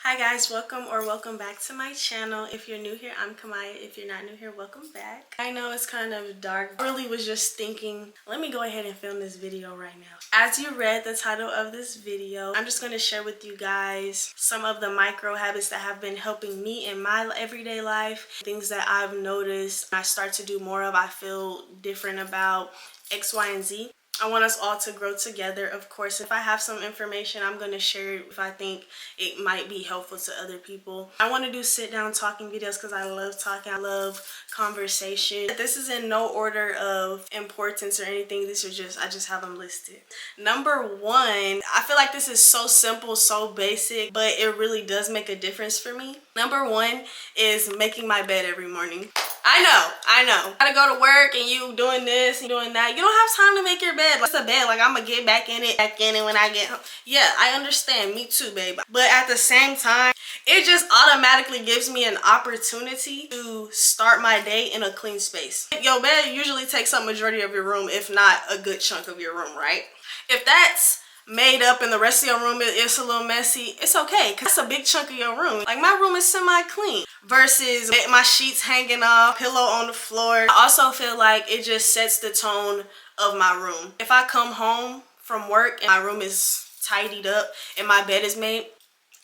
Hi guys, welcome back to my channel. If you're new here, I'm Kamaya. If you're not new here, welcome back. I know it's kind of dark. I really was just thinking, let me go ahead and film this video right now. As you read the title of this video, I'm just going to share with you guys some of the micro habits that have been helping me in my everyday life. Things that I've noticed I start to do more of, I feel different about X, Y, and Z. I want us all to grow together. Of course, if I have some information, I'm going to share it if I think it might be helpful to other people. I want to do sit down talking videos because I love talking. I love conversation. This is in no order of importance or anything. These are I just have them listed. Number one, I feel like this is so simple, so basic, but it really does make a difference for me. Number one is making my bed every morning. I know. Gotta go to work and you doing this and doing that. You don't have time to make your bed. Like, it's a bed. Like, I'm gonna get back in it when I get home. Yeah, I understand. Me too, babe. But at the same time, it just automatically gives me an opportunity to start my day in a clean space. Your bed usually takes up majority of your room, if not a good chunk of your room, right? If that's made up and the rest of your room is a little messy, it's okay, because it's a big chunk of your room. Like, my room is semi-clean versus my sheets hanging off, pillow on the floor. I also feel like it just sets the tone of my room. If I come home from work and my room is tidied up and my bed is made,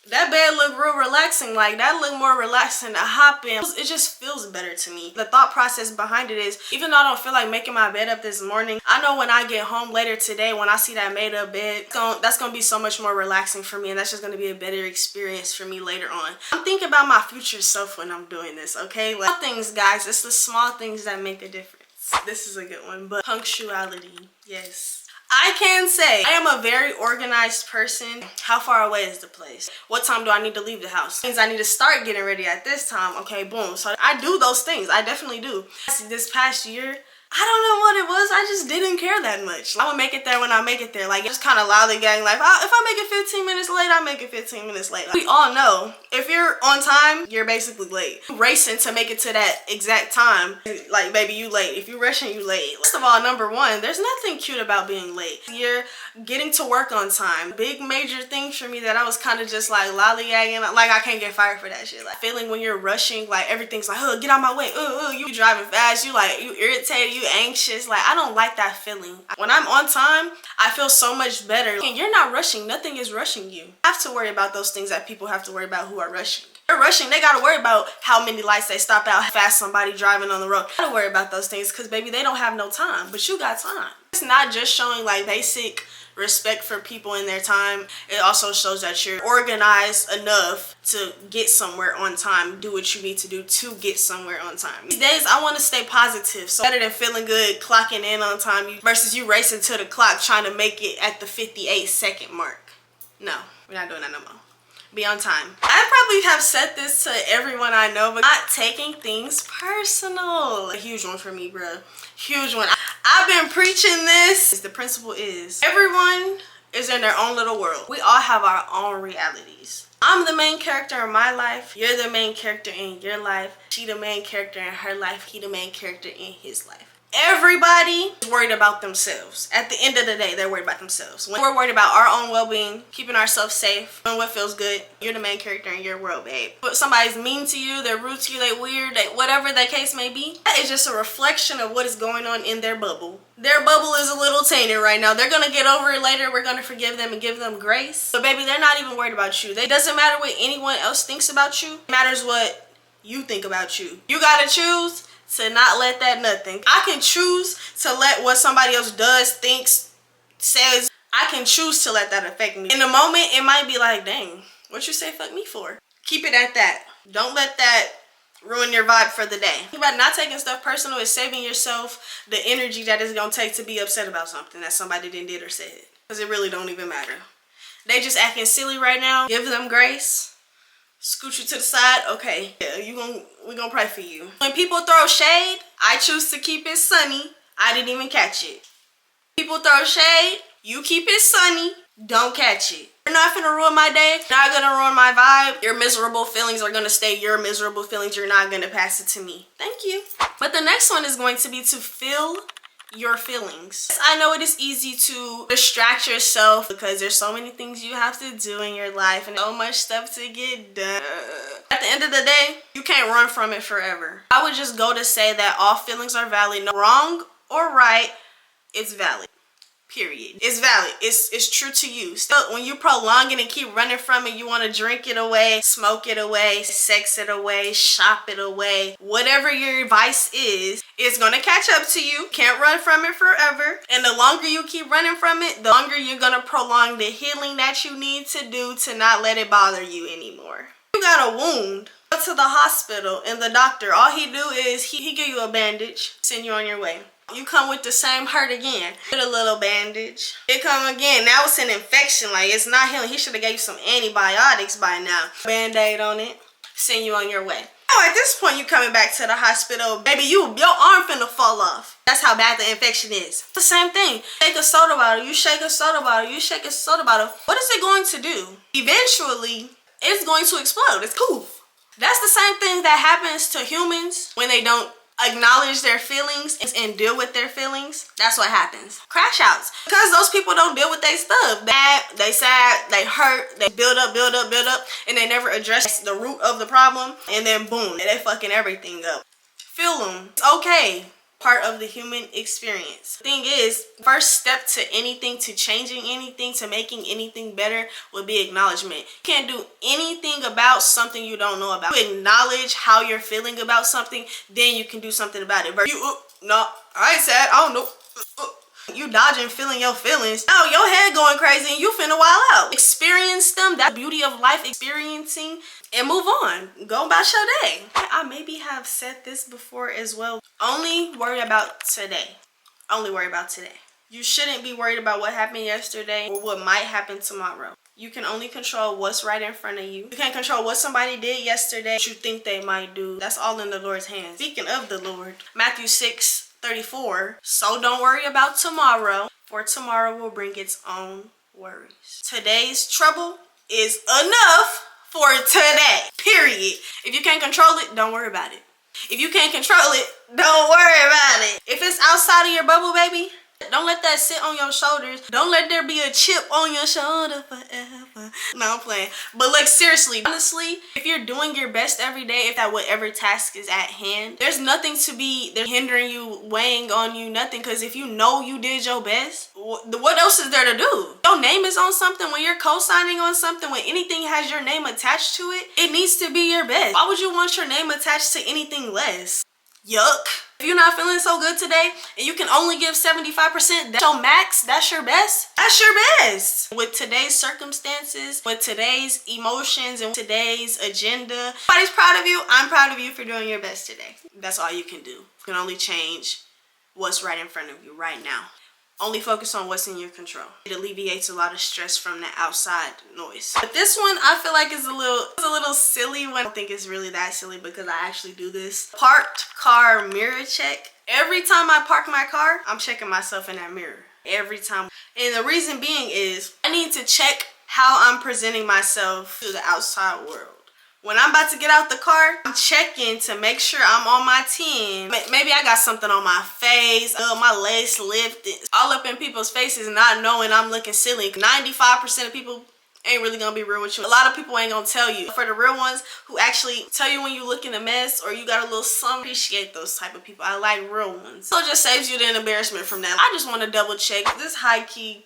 that bed look real relaxing. Like, that look more relaxing to hop in. It just feels better to me. The thought process behind it is, even though I don't feel like making my bed up this morning, I know when I get home later today, when I see that made up bed, that's gonna be so much more relaxing for me, and that's just gonna be a better experience for me later on. I'm thinking about my future self when I'm doing this, okay? Like, things, guys, it's the small things that make a difference. This is a good one, but punctuality, yes. I can say I am a very organized person. How far away is the place? What time do I need to leave the house? Things I need to start getting ready at this time. Okay, boom. So I do those things. I definitely do. This past year, I don't know what it was. I just didn't care that much. I'm gonna make it there when I make it there. Like, just kind of lollygag. Like, if I make it 15 minutes late, I make it 15 minutes late. Like, we all know, if you're on time, you're basically late. You're racing to make it to that exact time. Like, baby, you late. If you're rushing, you late. First of all, number one, there's nothing cute about being late. You're getting to work on time. Big major thing for me that I was kind of just like lollygagging. Like, I can't get fired for that shit. Like, feeling when you're rushing, like, everything's like, oh, get out my way. You driving fast. You irritated. You anxious. Like, I don't like that feeling. When I'm on time, I feel so much better. And you're not rushing. Nothing is rushing you. You have to worry about those things that people have to worry about who are rushing. They're rushing. They gotta worry about how many lights they stop out, how fast somebody driving on the road. They gotta worry about those things because, baby, they don't have no time. But you got time. It's not just showing like basic respect for people in their time. It also shows that you're organized enough to get somewhere on time, do what you need to do to get somewhere on time. These days, I want to stay positive. So better than feeling good, clocking in on time versus you racing to the clock trying to make it at the 58-second mark. No, we're not doing that no more. Be on time. I probably have said this to everyone I know, but not taking things personal. A huge one for me, bro. Huge one. I've been preaching this. The principle is, everyone is in their own little world. We all have our own realities. I'm the main character in my life. You're the main character in your life. She the main character in her life. He the main character in his life. Everybody is worried about themselves. At the end of the day, they're worried about themselves. When we're worried about our own well-being, keeping ourselves safe, doing what feels good, you're the main character in your world, babe. But somebody's mean to you, they're rude to you, they weird, whatever the case may be, that is just a reflection of what is going on in their bubble. Their bubble is a little tainted right now. They're gonna get over it later. We're gonna forgive them and give them grace. But baby, they're not even worried about you. It doesn't matter what anyone else thinks about you. It matters what you think about you. You gotta choose to not let that nothing. I can choose to let what somebody else does, thinks, says, I can choose to let that affect me. In the moment, it might be like, dang, what you say fuck me for? Keep it at that. Don't let that ruin your vibe for the day. Think about not taking stuff personal is saving yourself the energy that it's gonna take to be upset about something that somebody did or said. Because it really don't even matter. They just acting silly right now. Give them grace. Scoot you to the side. Okay, yeah, we gonna pray for you. When people throw shade, I choose to keep it sunny. I didn't even catch it. People throw shade, you keep it sunny, don't catch it. You're not gonna ruin my day, not gonna ruin my vibe. Your miserable feelings are gonna stay your miserable feelings. You're not gonna pass it to me. Thank you. But the next one is going to be to fill your feelings. I know it is easy to distract yourself because there's so many things you have to do in your life and so much stuff to get done. At the end of the day, you can't run from it forever. I would just go to say that all feelings are valid. No wrong or right, it's valid. Period. It's valid. It's true to you. Still, when you prolong it and keep running from it, you want to drink it away, smoke it away, sex it away, shop it away. Whatever your vice is, it's going to catch up to you. Can't run from it forever. And the longer you keep running from it, the longer you're going to prolong the healing that you need to do to not let it bother you anymore. You got a wound. Go to the hospital and the doctor, all he do is he give you a bandage, send you on your way. You come with the same hurt again. Get a little bandage. It come again. Now it's an infection. Like, it's not healing. He should have gave you some antibiotics by now. Band-aid on it. Send you on your way. Oh, at this point, you coming back to the hospital. Baby, your arm finna fall off. That's how bad the infection is. It's the same thing. Shake a soda bottle. You shake a soda bottle. You shake a soda bottle. What is it going to do? Eventually, it's going to explode. It's poof. That's the same thing that happens to humans when they don't acknowledge their feelings and deal with their feelings. That's what happens. Crash outs. Because those people don't deal with their stuff. They sad, they hurt, they build up, and they never address the root of the problem, and then boom, they fucking everything up. Feel them. It's okay. Part of the human experience. Thing is, first step to anything, to changing anything, to making anything better would be acknowledgement. You can't do anything about something you don't know about. You acknowledge how you're feeling about something, then you can do something about it. But no, I ain't sad, I don't know. You dodging feeling your feelings. Now your head going crazy and you finna wild out. Experience them. That's the beauty of life, experiencing, and move on. Go about your day. I maybe have said this before as well. Only worry about today. Only worry about today. You shouldn't be worried about what happened yesterday or what might happen tomorrow. You can only control what's right in front of you. You can't control what somebody did yesterday, what you think they might do. That's all in the Lord's hands. Speaking of the Lord, Matthew 6:34. So don't worry about tomorrow, for tomorrow will bring its own worries. Today's trouble is enough for today. Period. If you can't control it, don't worry about it. If you can't control it, don't worry about it. If it's outside of your bubble, baby, don't let that sit on your shoulders. Don't let there be a chip on your shoulder forever. No, I'm playing. But like, seriously, honestly, if you're doing your best every day, if that whatever task is at hand, there's nothing to be hindering you, weighing on you, nothing. Because if you know you did your best, what else is there to do? Your name is on something. When you're co-signing on something, when anything has your name attached to it, it needs to be your best. Why would you want your name attached to anything less? Yuck. If you're not feeling so good today and you can only give 75%, that's your max, that's your best, that's your best. With today's circumstances, with today's emotions, and today's agenda, everybody's proud of you. I'm proud of you for doing your best today. That's all you can do. You can only change what's right in front of you right now. Only focus on what's in your control. It alleviates a lot of stress from the outside noise. But this one, I feel like is a little silly one. I don't think it's really that silly because I actually do this. Parked car mirror check. Every time I park my car, I'm checking myself in that mirror. Every time. And the reason being is I need to check how I'm presenting myself to the outside world. When I'm about to get out the car, I'm checking to make sure I'm on my 10. Maybe I got something on my face, my legs lifted, all up in people's faces, not knowing I'm looking silly. 95% of people ain't really gonna be real with you. A lot of people ain't gonna tell you. For the real ones who actually tell you when you looking a mess or you got a little something, appreciate those type of people. I like real ones. So it just saves you the embarrassment from that. I just want to double check. This high key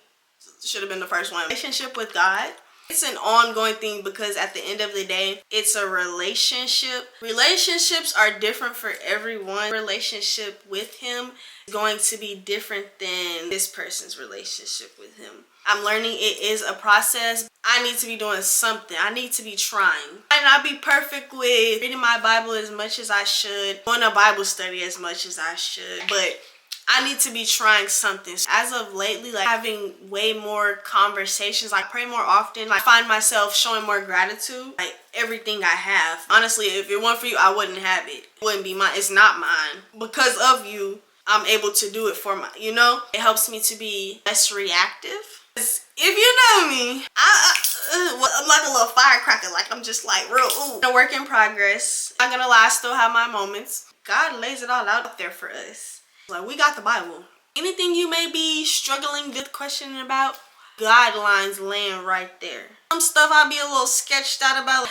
should have been the first one. Relationship with God. It's an ongoing thing because at the end of the day, it's a relationship. Relationships are different for everyone. Relationship with him is going to be different than this person's relationship with him. I'm learning it is a process. I need to be doing something. I need to be trying. I might not be perfect with reading my Bible as much as I should, doing a Bible study as much as I should, but I need to be trying something. As of lately, like having way more conversations, like pray more often, like find myself showing more gratitude, like everything I have. Honestly, if it weren't for you, I wouldn't have it. It wouldn't be mine. It's not mine. Because of you, I'm able to do it for it helps me to be less reactive. If you know me, I'm like a little firecracker. Like I'm just like real, a work in progress. Not gonna lie, I still have my moments. God lays it all out there for us. Like we got the Bible. Anything you may be struggling with, questioning about, guidelines land right there. Some stuff I'll be a little sketched out about.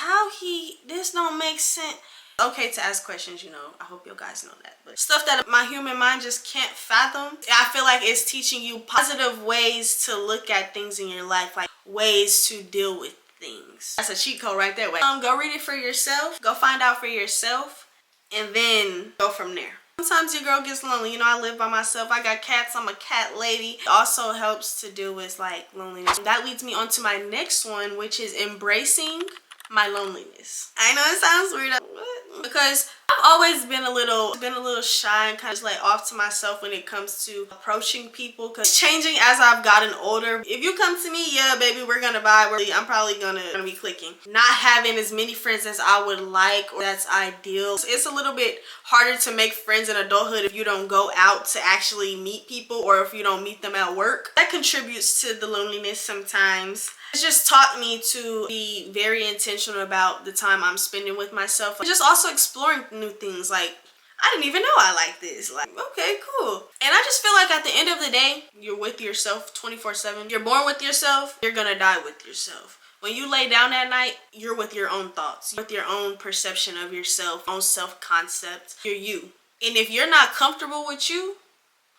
This don't make sense. Okay to ask questions, you know. I hope you guys know that. But stuff that my human mind just can't fathom, I feel like it's teaching you positive ways to look at things in your life, like ways to deal with things. That's a cheat code right there. Go read it for yourself. Go find out for yourself, and then go from there. Sometimes your girl gets lonely. You know, I live by myself. I got cats. I'm a cat lady. It also helps to deal with like loneliness. That leads me on to my next one, which is embracing my loneliness. I know it sounds weird, because I've always been a little shy and kind of like off to myself when it comes to approaching people, because it's changing as I've gotten older. If you come to me, yeah baby, we're gonna vibe, I'm probably gonna be clicking. Not having as many friends as I would like, or that's ideal. So it's a little bit harder to make friends in adulthood if you don't go out to actually meet people, or if you don't meet them at work. That contributes to the loneliness sometimes. It's just taught me to be very intentional about the time I'm spending with myself. And just also exploring new things. Like, I didn't even know I like this. Like, okay, cool. And I just feel like at the end of the day, you're with yourself 24/7. You're born with yourself. You're gonna die with yourself. When you lay down at night, you're with your own thoughts, with your own perception of yourself, own self-concept. You're you. And if you're not comfortable with you,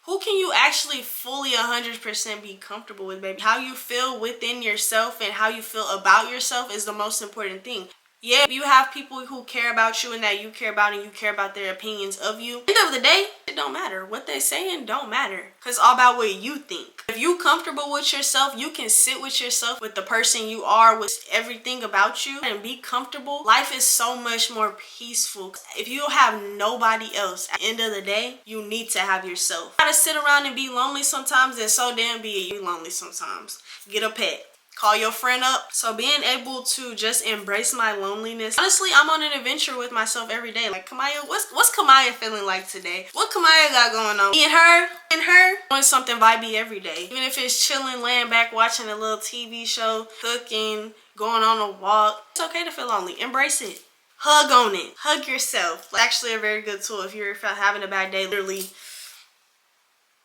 who can you actually fully 100% be comfortable with, baby? How you feel within yourself and how you feel about yourself is the most important thing. Yeah, you have people who care about you and that you care about, and you care about their opinions of you. At the end of the day, it don't matter. What they saying don't matter, because it's all about what you think. If you comfortable with yourself, you can sit with yourself, with the person you are, with everything about you, and be comfortable. Life is so much more peaceful. If you have nobody else, at the end of the day, you need to have yourself. You gotta sit around and be lonely sometimes, and so damn be it, you lonely sometimes. Get a pet. Call your friend up. So being able to just embrace my loneliness. Honestly, I'm on an adventure with myself every day. Like, Kamaya, what's Kamaya feeling like today? What Kamaya got going on? Me and her doing something vibey every day. Even if it's chilling, laying back, watching a little TV show, cooking, going on a walk. It's okay to feel lonely. Embrace it. Hug on it. Hug yourself. It's actually a very good tool if you're having a bad day. Literally,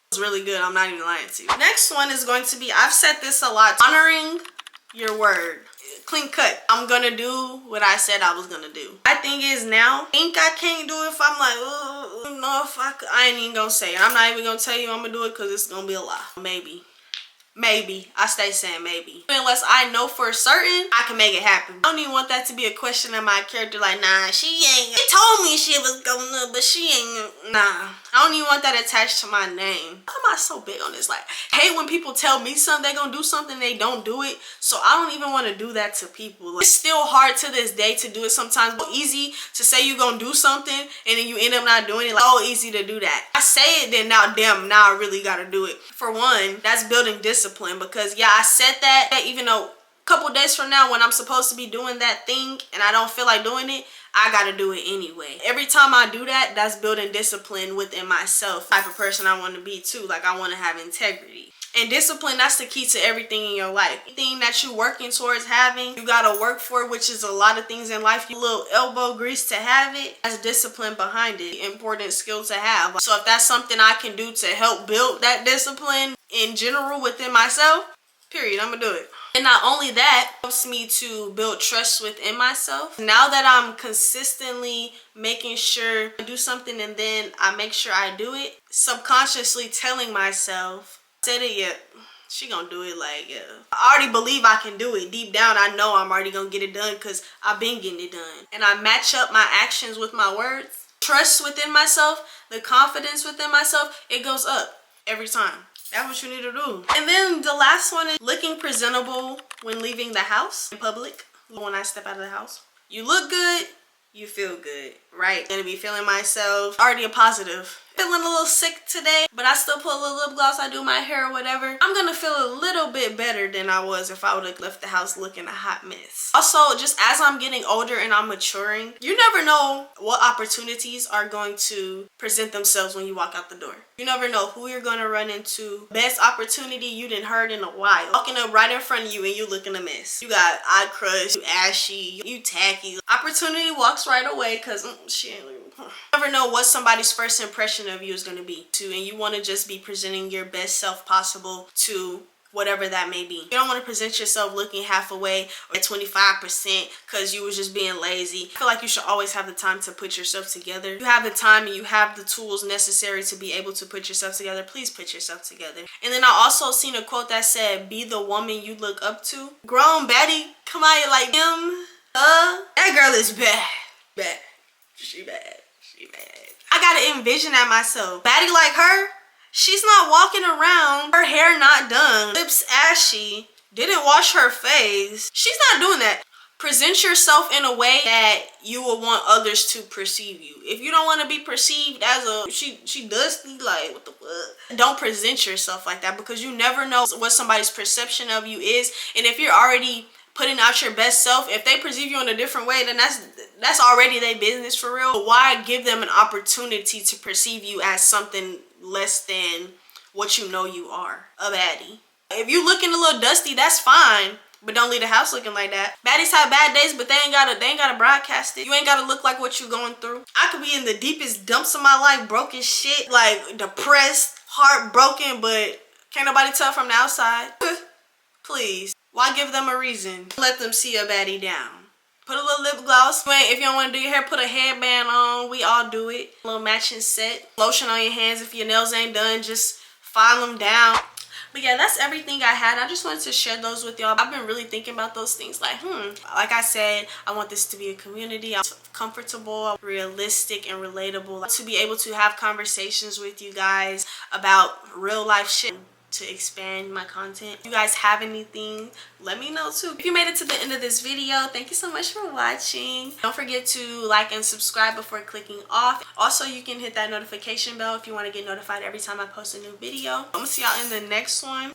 it's really good. I'm not even lying to you. Next one is going to be, I've said this a lot, honoring your word. Clean cut. I'm gonna do what I said I was gonna do. My thing is now, think I can't do it if I'm like, oh, no, if I ain't even gonna say it. I'm not even gonna tell you I'm gonna do it, because it's gonna be a lie. Maybe. I stay saying maybe. Unless I know for certain I can make it happen. I don't even want that to be a question of my character, like, nah, she told me she was gonna, but she ain't. Nah. I don't even want that attached to my name. Why am I so big on this? Like, I hate when people tell me something, they gonna do something, they don't do it. So I don't even want to do that to people. Like, it's still hard to this day to do it sometimes. It's easy to say you gonna do something and then you end up not doing it. Like, oh, easy to do that. I say it, then now I really gotta do it. For one, that's building discipline, because yeah, I said that even though a couple days from now when I'm supposed to be doing that thing and I don't feel like doing it, I gotta do it anyway. Every time I do that, that's building discipline within myself. The type of person I want to be too. Like, I want to have integrity. And discipline, that's the key to everything in your life. Anything that you're working towards having, you gotta work for it, which is a lot of things in life. You little elbow grease to have it, that's discipline behind it. Important skill to have. So if that's something I can do to help build that discipline in general within myself, period, I'm gonna do it. And not only that, it helps me to build trust within myself. Now that I'm consistently making sure I do something and then I make sure I do it, subconsciously telling myself, said it yet, she gonna do it. Like, yeah, I already believe I can do it. Deep down, I know I'm already gonna get it done, because I've been getting it done. And I match up my actions with my words. Trust within myself, the confidence within myself, it goes up every time. That's what you need to do. And then the last one is looking presentable when leaving the house in public. When I step out of the house, you look good, you feel good, right? Gonna be feeling myself, already a positive. Feeling a little sick today, but I still put a little lip gloss, I do my hair or whatever. I'm gonna feel a little bit better than I was if I would have left the house looking a hot mess. Also, just as I'm getting older and I'm maturing, you never know what opportunities are going to present themselves when you walk out the door. You never know who you're gonna run into. Best opportunity you didn't heard in a while. Walking up right in front of you and you looking a mess. You got eye crush, you ashy, you tacky. Opportunity walks right away, because she ain't leaving. You never know what somebody's first impression perception of you is going to be. And you want to just be presenting your best self possible to whatever that may be. You don't want to present yourself looking half away or at 25% because you was just being lazy. I feel like you should always have the time to put yourself together. You have the time and you have the tools necessary to be able to put yourself together. Please put yourself together. And then I also seen a quote that said, be the woman you look up to. Grown Betty, come out like him. That girl is bad. Bad. She bad. She bad. I gotta envision that myself. Baddie like her, she's not walking around, her hair not done, lips ashy, didn't wash her face. She's not doing that. Present yourself in a way that you will want others to perceive you. If you don't want to be perceived as a she dusty, like what the fuck, don't present yourself like that, because you never know what somebody's perception of you is. And if you're already putting out your best self, if they perceive you in a different way, then that's already their business for real. But why give them an opportunity to perceive you as something less than what you know you are? A baddie. If you looking a little dusty, that's fine, but don't leave the house looking like that. Baddies have bad days, but they ain't gotta broadcast it. You ain't gotta look like what you going through. I could be in the deepest dumps of my life, broke as shit, like depressed, heartbroken, but can't nobody tell from the outside. Please. Why give them a reason? Let them see a baddie down. Put a little lip gloss. If you don't want to do your hair, put a headband on. We all do it. A little matching set. Lotion on your hands. If your nails ain't done, just file them down. But yeah, that's everything I had. I just wanted to share those with y'all. I've been really thinking about those things. Like, like I said, I want this to be a community. I'm comfortable, realistic, and relatable. To be able to have conversations with you guys about real life shit, to expand my content. If you guys have anything, let me know too. If you made it to the end of this video, thank you so much for watching. Don't forget to like and subscribe before clicking off. Also, you can hit that notification bell if you want to get notified every time I post a new video. I'm gonna see y'all in the next one.